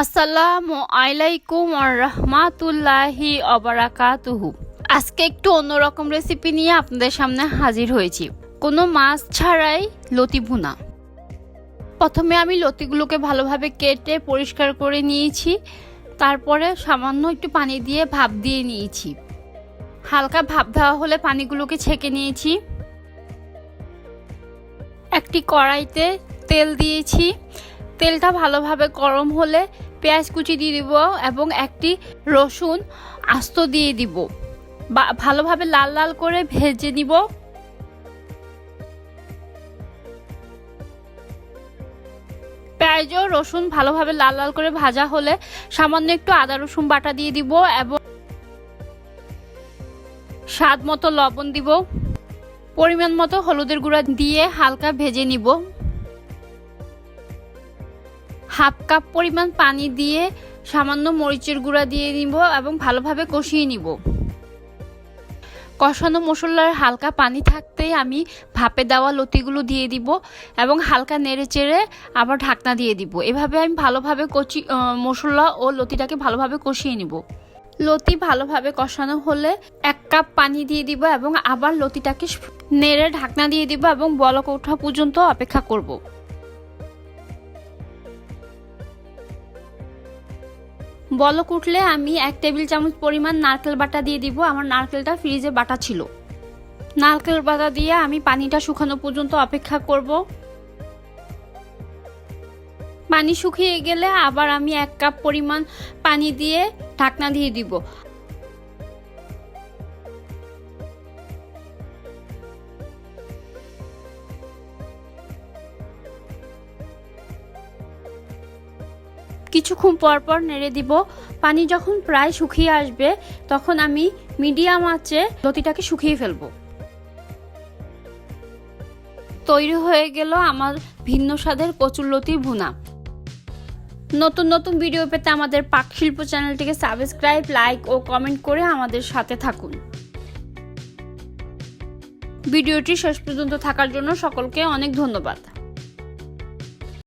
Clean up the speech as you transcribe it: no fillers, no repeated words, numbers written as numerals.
আসসালামু আলাইকুম ওয়া রাহমাতুল্লাহি ওয়া বারাকাতুহু। আজকে একটু অন্যরকম রেসিপি নিয়ে আপনাদের সামনে হাজির হয়েছি। কোনো মাছ ছাড়াই লতি ভুনা। প্রথমে আমি লতিগুলোকে ভালোভাবে কেটে পরিষ্কার করে নিয়েছি। তারপরে সামান্য একটু পানি দিয়ে ভাপ দিয়ে নিয়েছি। হালকা ভাপ দেওয়া হলে পানিগুলোকে ছেঁকে নিয়েছি। একটি কড়াইতে তেল দিয়েছি। তেলটা ভালোভাবে গরম হলে পেঁয়াজ কুচি দিয়ে দিব এবং একটি রসুন আস্ত দিয়ে দিব। ভালোভাবে লাল লাল করে ভেজে নিব। পেঁয়াজ ও রসুন ভালোভাবে লাল লাল করে ভাজা হলে সামান্য একটু আদা রসুন বাটা দিয়ে দিব এবং স্বাদ মতো লবণ দিব। পরিমাণ মতো হলুদের গুঁড়া দিয়ে হালকা ভেজে নিব। হাফ কাপ পরিমাণ পানি দিয়ে সামান্য মরিচের গুঁড়া দিয়ে নিব এবং ভালোভাবে কষিয়ে নিব। কষানো মশলার হালকা পানি থাকতেই আমি ভাপে দেওয়া লতিগুলো দিয়ে দিব এবং হালকা নেড়ে চেড়ে আবার ঢাকনা দিয়ে দিব। এভাবে আমি ভালোভাবে মশলা ও লতিটাকে ভালোভাবে কষিয়ে নিব। লতি ভালোভাবে কষানো হলে 1 কাপ পানি দিয়ে দিব এবং আবার লতিটাকে নেড়ে ঢাকনা দিয়ে দিব এবং বলক ওঠা পর্যন্ত অপেক্ষা করব। বলক উঠলে আমি 1 টেবিল চামচ পরিমাণ নারকেল বাটা দিয়ে দিব। আমার নারকেলটা ফ্রিজে বাটা ছিল। নারকেল বাটা দিয়ে আমি পানিটা শুকানো পর্যন্ত অপেক্ষা করব। পানি শুকিয়ে গেলে আবার আমি 1 কাপ পরিমাণ পানি দিয়ে ঢাকনা দিয়ে দিব। কিছুক্ষণ পর পর নেড়ে দিব। পানি যখন প্রায় শুকিয়ে আসবে তখন আমি মিডিয়াম আঁচে লতিটাকে শুকিয়ে ফেলবো। তৈরি হয়ে গেল আমার ভিন্ন স্বাদের কচুরলতি ভুনা। নতুন নতুন ভিডিও পেতে আমাদের পাক শিল্প চ্যানেলটিকে সাবস্ক্রাইব, লাইক ও কমেন্ট করে আমাদের সাথে থাকুন। ভিডিওটি শেষ পর্যন্ত থাকার জন্য সকলকে অনেক ধন্যবাদ।